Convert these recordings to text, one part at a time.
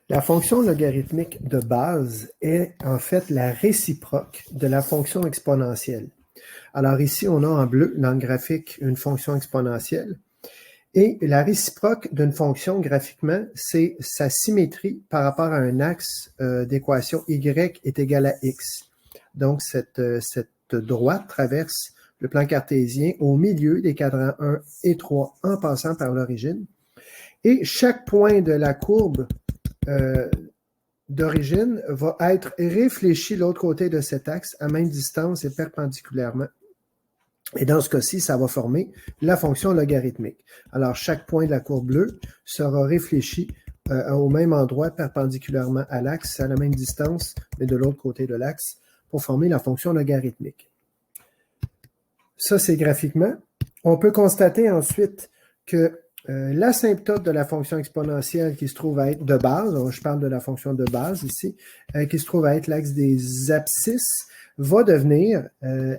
La fonction logarithmique de base est en fait la réciproque de la fonction exponentielle. Alors ici, on a en bleu dans le graphique une fonction exponentielle. Et la réciproque d'une fonction graphiquement, c'est sa symétrie par rapport à un axe d'équation y est égal à x. Donc, cette droite traverse le plan cartésien au milieu des cadrans 1 et 3 en passant par l'origine. Et chaque point de la courbe d'origine va être réfléchi de l'autre côté de cet axe à même distance et perpendiculairement. Et dans ce cas-ci, ça va former la fonction logarithmique. Alors, chaque point de la courbe bleue sera réfléchi au même endroit perpendiculairement à l'axe, à la même distance, mais de l'autre côté de l'axe, pour former la fonction logarithmique. Ça, c'est graphiquement. On peut constater ensuite que l'asymptote de la fonction exponentielle qui se trouve à être de base, je parle de la fonction de base ici, qui se trouve à être l'axe des abscisses, va devenir,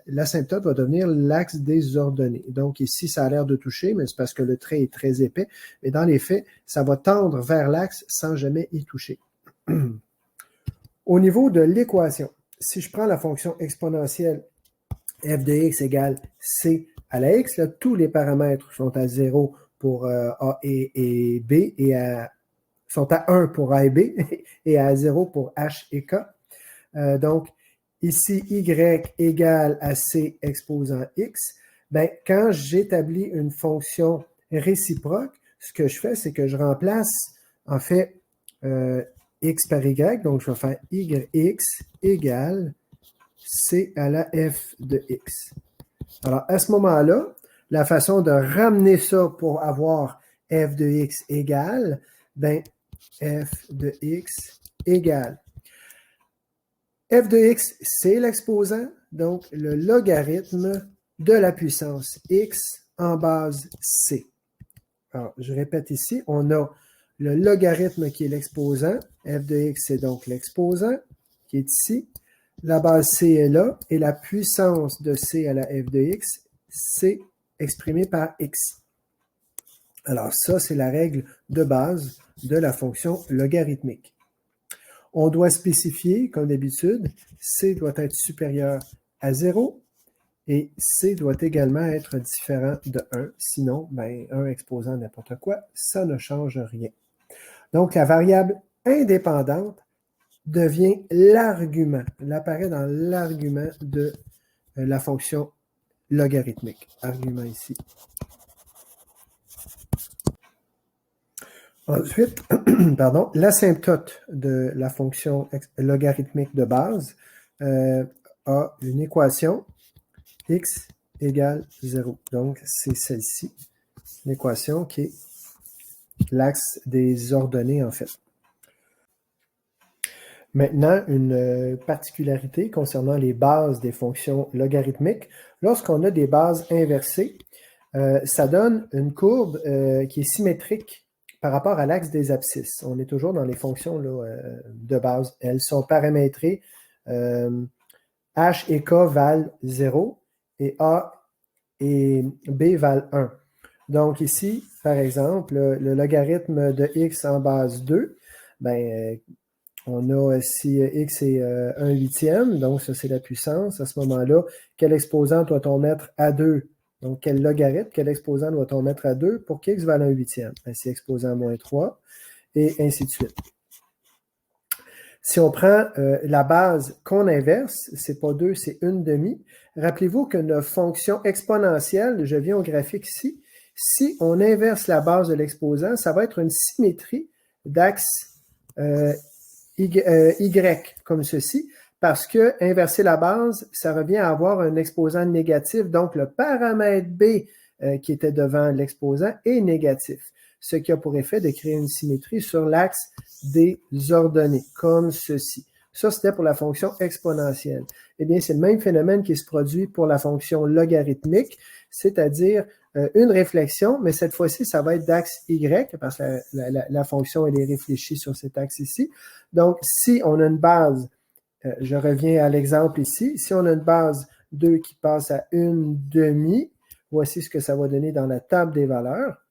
l'asymptote va devenir l'axe des ordonnées. Donc ici, ça a l'air de toucher, mais c'est parce que le trait est très épais. Mais dans les faits, ça va tendre vers l'axe sans jamais y toucher. Au niveau de l'équation, si je prends la fonction exponentielle f de x égale c à la x, là, tous les paramètres sont à 0 pour A et B, et sont à 1 pour A et B, et à 0 pour H et K. Donc, ici, y égale à c exposant x. Ben, quand j'établis une fonction réciproque, ce que je fais, c'est que je remplace, en fait, x par y. Donc, je vais faire yx égale c à la f de x. Alors, à ce moment-là, la façon de ramener ça pour avoir f de x égale, ben, f de x égale. F de x, c'est l'exposant, donc le logarithme de la puissance x en base c. Alors, je répète ici, on a le logarithme qui est l'exposant. F de x, c'est donc l'exposant qui est ici. La base c est là, et la puissance de c à la f de x, c'est exprimé par x. Alors ça, c'est la règle de base de la fonction logarithmique. On doit spécifier, comme d'habitude, c doit être supérieur à 0, et c doit également être différent de 1. Sinon, ben, 1 exposant n'importe quoi, ça ne change rien. Donc, la variable indépendante devient l'argument. Elle apparaît dans l'argument de la fonction logarithmique. Argument ici. Ensuite, pardon, l'asymptote de la fonction logarithmique de base a une équation x égale 0. Donc, c'est celle-ci, l'équation qui est l'axe des ordonnées, en fait. Maintenant, une particularité concernant les bases des fonctions logarithmiques. Lorsqu'on a des bases inversées, ça donne une courbe qui est symétrique par rapport à l'axe des abscisses. On est toujours dans les fonctions là, de base. Elles sont paramétrées. H et K valent 0 et A et B valent 1. Donc ici, par exemple, le logarithme de x en base 2, ben, on a si x est 1 huitième, donc ça c'est la puissance. À ce moment-là, quel exposant doit-on mettre à 2? Donc quel logarithme, quel exposant doit-on mettre à 2 pour qu'x vale 1 huitième? C'est exposant moins 3, et ainsi de suite. Si on prend la base qu'on inverse, c'est pas 2, c'est 1/2. Rappelez-vous que notre fonction exponentielle, je viens au graphique ici, si on inverse la base de l'exposant, ça va être une symétrie d'axe y, comme ceci, parce que inverser la base, ça revient à avoir un exposant négatif, donc le paramètre b qui était devant l'exposant est négatif, ce qui a pour effet de créer une symétrie sur l'axe des ordonnées, comme ceci. Ça, c'était pour la fonction exponentielle. Eh bien, c'est le même phénomène qui se produit pour la fonction logarithmique, c'est-à-dire une réflexion, mais cette fois-ci, ça va être d'axe y, parce que la fonction, elle est réfléchie sur cet axe ici. Donc, si on a une base, je reviens à l'exemple ici, si on a une base 2 qui passe à 1/2, voici ce que ça va donner dans la table des valeurs.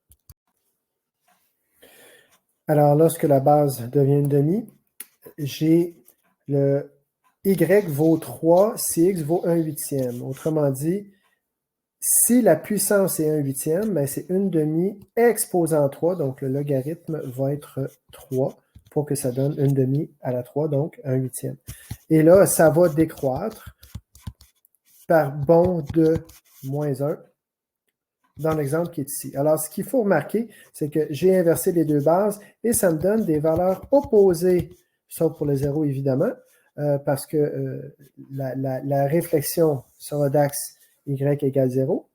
Alors, lorsque la base devient une demi, j'ai le y vaut 3 si x vaut 1 huitième. Autrement dit, si la puissance est 1 huitième, ben c'est une demi exposant 3, donc le logarithme va être 3 pour que ça donne une demi à la 3, donc 1 huitième. Et là, ça va décroître par bond de moins 1 dans l'exemple qui est ici. Alors, ce qu'il faut remarquer, c'est que j'ai inversé les deux bases et ça me donne des valeurs opposées, sauf pour le 0 évidemment, parce que la réflexion sera d'axe y égale 0.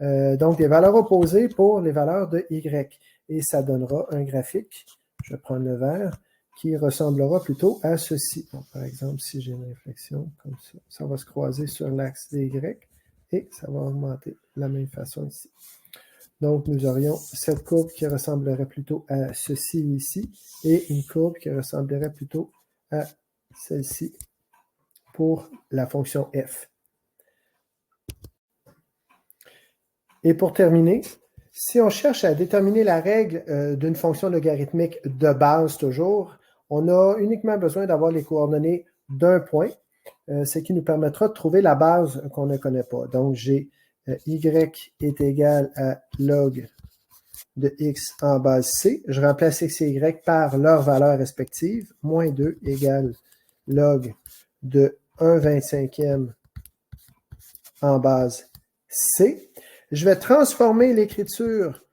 Donc, des valeurs opposées pour les valeurs de y. Et ça donnera un graphique, je vais prendre le vert, qui ressemblera plutôt à ceci. Donc, par exemple, si j'ai une réflexion comme ça, ça va se croiser sur l'axe des y et ça va augmenter de la même façon ici. Donc, nous aurions cette courbe qui ressemblerait plutôt à ceci ici et une courbe qui ressemblerait plutôt à celle-ci pour la fonction f. Et pour terminer, si on cherche à déterminer la règle d'une fonction logarithmique de base toujours, on a uniquement besoin d'avoir les coordonnées d'un point, ce qui nous permettra de trouver la base qu'on ne connaît pas. Donc, j'ai y est égal à log de x en base c. Je remplace x et y par leurs valeurs respectives. Moins 2 égale log de 1/25e en base c. Je vais transformer l'écriture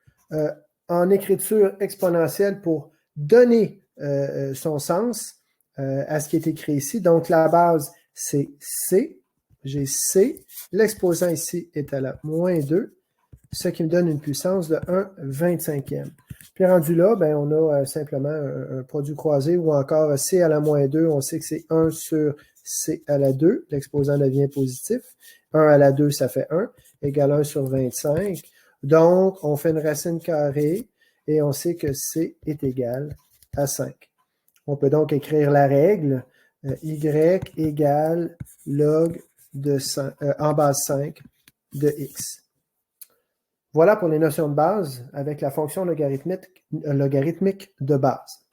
en écriture exponentielle pour donner son sens à ce qui est écrit ici. Donc, la base, c'est C. J'ai C. L'exposant ici est à la moins 2, ce qui me donne une puissance de 1/25e. Puis rendu là, ben, on a simplement un produit croisé ou encore C à la moins 2. On sait que c'est 1 sur C à la 2. L'exposant devient positif. 1 à la 2, ça fait 1, égale 1 sur 25. Donc, on fait une racine carrée et on sait que C est égal à 5. On peut donc écrire la règle y égale log de 5, en base 5 de x. Voilà pour les notions de base avec la fonction logarithmique de base.